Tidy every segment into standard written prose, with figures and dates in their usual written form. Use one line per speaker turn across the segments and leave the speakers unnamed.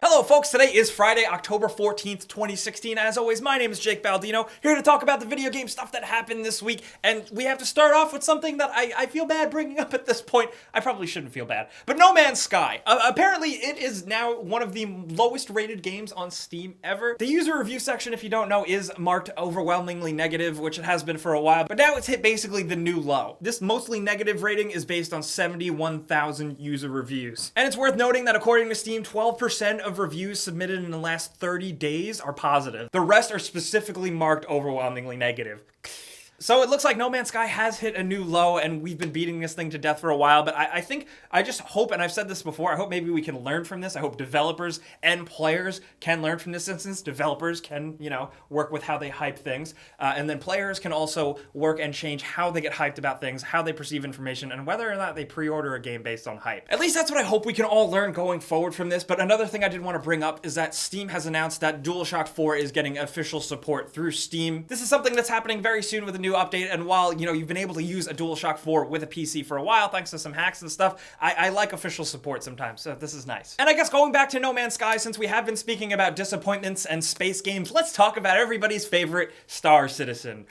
Hello folks, today is Friday, October 14th, 2016. As always, my name is Jake Baldino, here to talk about the video game stuff that happened this week. And we have to start off with something that I feel bad bringing up at this point. I probably shouldn't feel bad. But No Man's Sky. Apparently, it is now one of the lowest rated games on Steam ever. The user review section, if you don't know, is marked overwhelmingly negative, which it has been for a while. But now it's hit basically the new low. This mostly negative rating is based on 71,000 user reviews. And it's worth noting that according to Steam, 12% of reviews submitted in the last 30 days are positive. The rest are specifically marked overwhelmingly negative. So it looks like No Man's Sky has hit a new low, and we've been beating this thing to death for a while, but I just hope, and I've said this before, I hope maybe we can learn from this. I hope developers and players can learn from this instance. Developers can, work with how they hype things, and then players can also work and change how they get hyped about things, how they perceive information, and whether or not they pre-order a game based on hype. At least that's what I hope we can all learn going forward from this. But another thing I did want to bring up is that Steam has announced that DualShock 4 is getting official support through Steam. This is something that's happening very soon with a new update, and while you've been able to use a DualShock 4 with a PC for a while thanks to some hacks and stuff, I like official support sometimes, so this is nice. And I guess going back to No Man's Sky, since we have been speaking about disappointments and space games, let's talk about everybody's favorite, Star Citizen.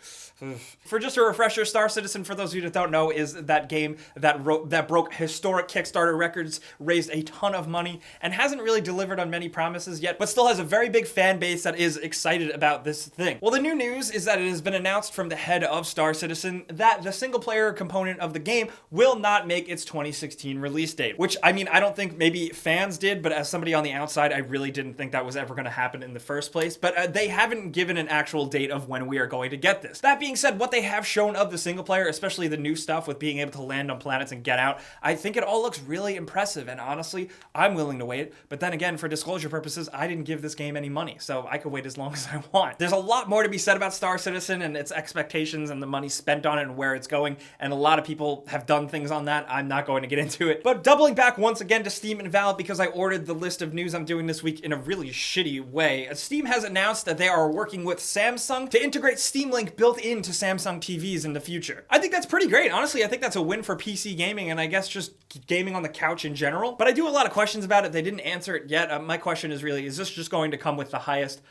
For just a refresher, Star Citizen, for those of you that don't know, is that game that broke historic Kickstarter records, raised a ton of money, and hasn't really delivered on many promises yet, but still has a very big fan base that is excited about this thing. Well, the new news is that it has been announced from the head of Star Citizen that the single-player component of the game will not make its 2016 release date, which, I don't think maybe fans did, but as somebody on the outside, I really didn't think that was ever going to happen in the first place, but they haven't given an actual date of when we are going to get this. That being said, what they have shown of the single player, especially the new stuff with being able to land on planets and get out, I think it all looks really impressive, and honestly, I'm willing to wait. But then again, for disclosure purposes, I didn't give this game any money, so I could wait as long as I want. There's a lot more to be said about Star Citizen and its expectations and the money spent on it and where it's going, and a lot of people have done things on that. I'm not going to get into it. But doubling back once again to Steam and Valve, because I ordered the list of news I'm doing this week in a really shitty way, Steam has announced that they are working with Samsung to integrate Steam Link built into Samsung TVs in the future. I think that's pretty great. Honestly, I think that's a win for PC gaming, and I guess just gaming on the couch in general. But I do have a lot of questions about it. They didn't answer it yet. My question is really, is this just going to come with the highest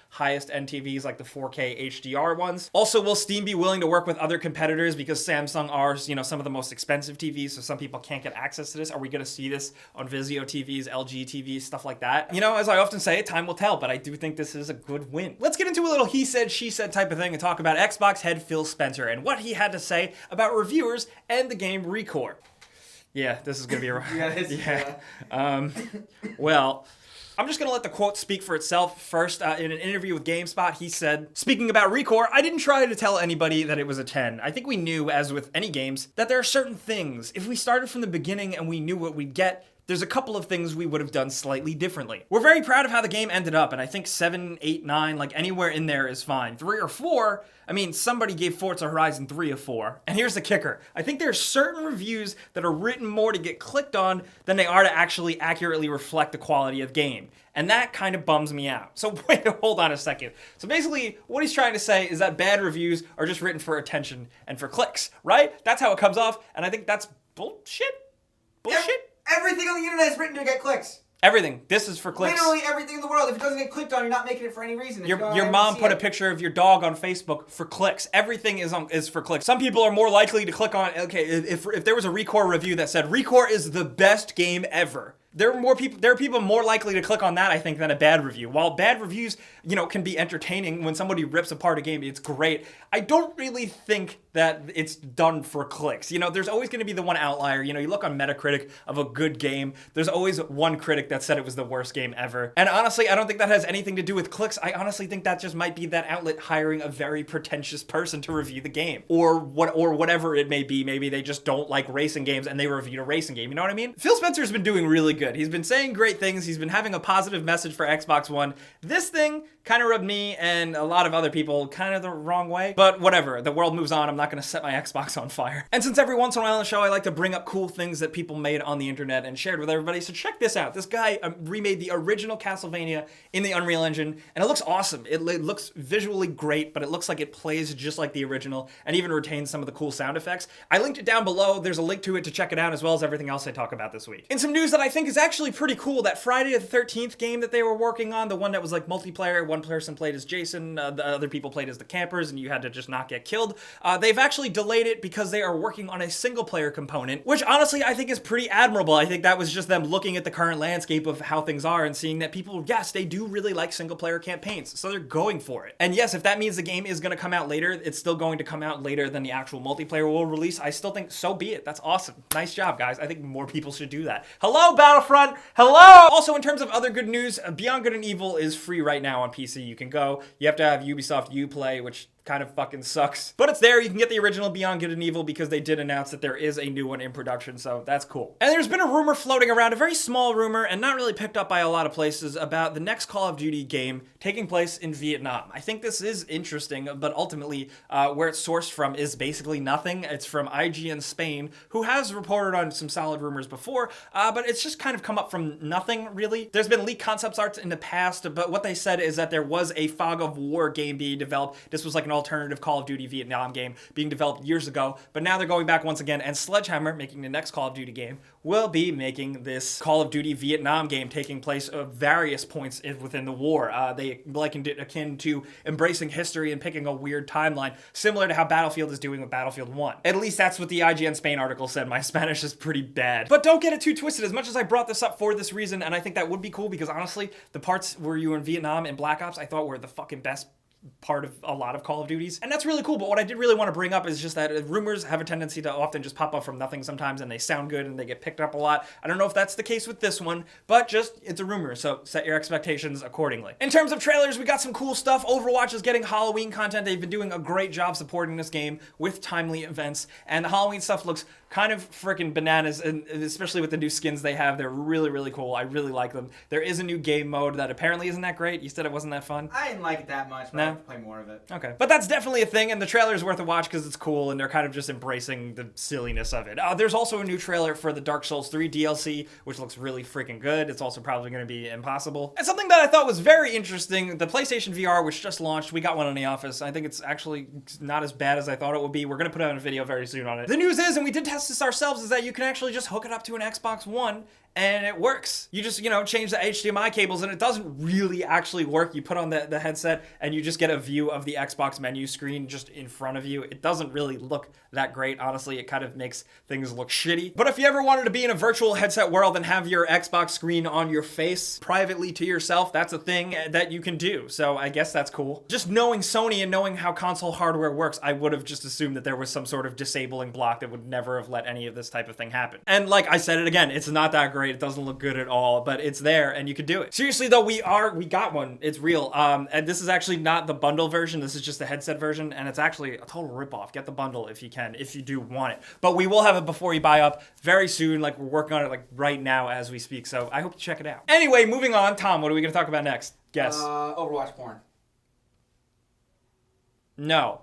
end TVs, like the 4K HDR ones? Also, will Steam be willing to work with other competitors, because Samsung are, some of the most expensive TVs, so some people can't get access to this? Are we going to see this on Vizio TVs, LG TVs, stuff like that? As I often say, time will tell, but I do think this is a good win. Let's get into a little he said, she said type of thing and talk about Xbox head Phil Spencer and what he had to say about reviewers and the game ReCore. Yeah, this is gonna be well, I'm just gonna let the quote speak for itself. First, in an interview with GameSpot, he said, speaking about ReCore, I didn't try to tell anybody that it was a 10. I think we knew, as with any games, that there are certain things. If we started from the beginning and we knew what we'd get, there's a couple of things we would have done slightly differently. We're very proud of how the game ended up, and I think 7, 8, 9, like anywhere in there is fine. 3 or 4, somebody gave Forza Horizon 3 a 4. And here's the kicker. I think there's certain reviews that are written more to get clicked on than they are to actually accurately reflect the quality of game. And that kind of bums me out. So wait, hold on a second. So basically, what he's trying to say is that bad reviews are just written for attention and for clicks, right? That's how it comes off, and I think that's bullshit.
Everything on the internet is written to get clicks.
Everything. This is for clicks.
Literally everything in the world. If it doesn't get clicked on, you're not making it for any reason.
Your mom put a picture of your dog on Facebook for clicks. Everything is for clicks. Some people are more likely to click on, okay, if there was a ReCore review that said, ReCore is the best game ever, there are people more likely to click on that, I think, than a bad review. While bad reviews, can be entertaining, when somebody rips apart a game, it's great. I don't really think that it's done for clicks. There's always going to be the one outlier. You look on Metacritic of a good game, there's always one critic that said it was the worst game ever. And honestly, I don't think that has anything to do with clicks. I honestly think that just might be that outlet hiring a very pretentious person to review the game. Or whatever it may be. Maybe they just don't like racing games and they reviewed a racing game. You know what I mean? Phil Spencer's been doing really good. He's been saying great things. He's been having a positive message for Xbox One. This thing kind of rubbed me and a lot of other people kind of the wrong way. But whatever, the world moves on. I'm not going to set my Xbox on fire. And since every once in a while on the show, I like to bring up cool things that people made on the internet and shared with everybody. So check this out. This guy remade the original Castlevania in the Unreal Engine, and it looks awesome. It looks visually great, but it looks like it plays just like the original and even retains some of the cool sound effects. I linked it down below. There's a link to it to check it out, as well as everything else I talk about this week. In some news that I think is actually pretty cool, that Friday the 13th game that they were working on, the one that was like multiplayer, one person played as Jason, the other people played as the campers, and you had to just not get killed. They've actually delayed it because they are working on a single player component, which honestly I think is pretty admirable. I think that was just them looking at the current landscape of how things are and seeing that people, yes, they do really like single player campaigns, so they're going for it. And yes, if that means the game is going to come out later, it's still going to come out later than the actual multiplayer will release, I still think so be it. That's awesome. Nice job, guys. I think more people should do that. Hello, Battlefront. Hello! Also, in terms of other good news, Beyond Good and Evil is free right now on PC. You can go. You have to have Ubisoft Uplay, which kind of fucking sucks. But it's there. You can get the original Beyond Good and Evil because they did announce that there is a new one in production, so that's cool. And there's been a rumor floating around, a very small rumor and not really picked up by a lot of places, about the next Call of Duty game taking place in Vietnam. I think this is interesting, but ultimately where it's sourced from is basically nothing. It's from IGN Spain, who has reported on some solid rumors before, but it's just kind of come up from nothing, really. There's been leaked concept arts in the past, but what they said is that there was a Fog of War game being developed. This was like an alternative Call of Duty Vietnam game being developed years ago, but now they're going back once again, and Sledgehammer, making the next Call of Duty game, will be making this Call of Duty Vietnam game taking place at various points within the war. They likened it akin to embracing history and picking a weird timeline, similar to how Battlefield is doing with Battlefield 1. At least that's what the IGN Spain article said. My Spanish is pretty bad. But don't get it too twisted. As much as I brought this up for this reason, and I think that would be cool, because honestly, the parts where you were in Vietnam and Black Ops, I thought were the fucking best part of a lot of Call of Duties, and that's really cool. But what I did really want to bring up is just that rumors have a tendency to often just pop up from nothing sometimes, and they sound good and they get picked up a lot. I don't know if that's the case with this one, but just it's a rumor, so set your expectations accordingly. In terms of trailers, we got some cool stuff. Overwatch is getting Halloween content. They've been doing a great job supporting this game with timely events, and the Halloween stuff looks kind of freaking bananas, and especially with the new skins they have, they're really, really cool. I really like them. There is a new game mode that apparently isn't that great. You said it wasn't that fun?
I didn't like it that much, but I have to play more of it.
Okay. But that's definitely a thing, and the trailer is worth a watch because it's cool, and they're kind of just embracing the silliness of it. There's also a new trailer for the Dark Souls 3 DLC, which looks really freaking good. It's also probably going to be impossible. And something that I thought was very interesting, the PlayStation VR, which just launched. We got one in the office. I think it's actually not as bad as I thought it would be. We're going to put out a video very soon on it. The news is, and we did test this ourselves, is that you can actually just hook it up to an Xbox One and it works. You just, change the HDMI cables and it doesn't really actually work. You put on the headset and you just get a view of the Xbox menu screen just in front of you. It doesn't really look that great. Honestly, it kind of makes things look shitty. But if you ever wanted to be in a virtual headset world and have your Xbox screen on your face privately to yourself, that's a thing that you can do. So I guess that's cool. Just knowing Sony and knowing how console hardware works, I would have just assumed that there was some sort of disabling block that would never have let any of this type of thing happen. And like I said it again, it's not that great. It doesn't look good at all, but it's there and you can do it. Seriously though, we got one. It's real. And this is actually not the bundle version. This is just the headset version, and it's actually a total ripoff. Get the bundle if you can, if you do want it. But we will have it before you buy up very soon. Like, we're working on it like right now as we speak. So I hope you check it out. Anyway, moving on. Tom, what are we going to talk about next? Guess.
Overwatch porn.
No.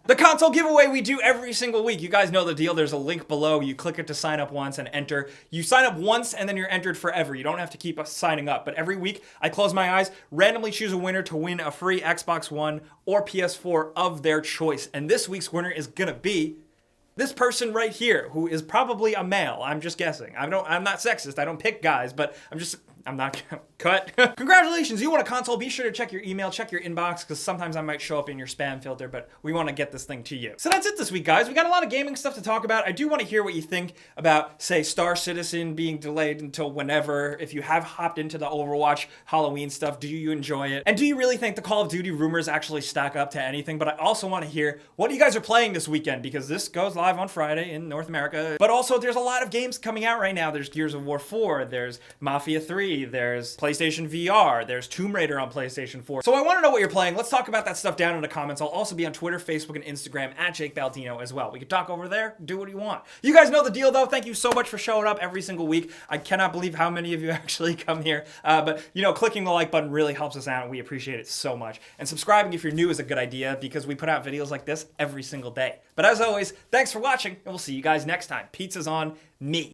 The console giveaway we do every single week. You guys know the deal. There's a link below. You click it to sign up once and enter. You sign up once and then you're entered forever. You don't have to keep signing up. But every week, I close my eyes, randomly choose a winner to win a free Xbox One or PS4 of their choice. And this week's winner is gonna be this person right here, who is probably a male. I'm just guessing. I'm not sexist. I don't pick guys, but I'm not cut. Congratulations, you won a console. Be sure to check your email, check your inbox, because sometimes I might show up in your spam filter, but we want to get this thing to you. So that's it this week, guys. We got a lot of gaming stuff to talk about. I do want to hear what you think about, say, Star Citizen being delayed until whenever. If you have hopped into the Overwatch Halloween stuff, do you enjoy it? And do you really think the Call of Duty rumors actually stack up to anything? But I also want to hear what you guys are playing this weekend, because this goes live on Friday in North America. But also, there's a lot of games coming out right now. There's Gears of War 4, there's Mafia 3, 3, there's PlayStation VR, there's Tomb Raider on PlayStation 4. So I want to know what you're playing. Let's talk about that stuff down in the comments. I'll also be on Twitter, Facebook, and Instagram at Jake Baldino as well. We can talk over there, do what you want. You guys know the deal though. Thank you so much for showing up every single week. I cannot believe how many of you actually come here. But you know, clicking the like button really helps us out and we appreciate it so much. And subscribing if you're new is a good idea because we put out videos like this every single day. But as always, thanks for watching and we'll see you guys next time. Pizza's on me.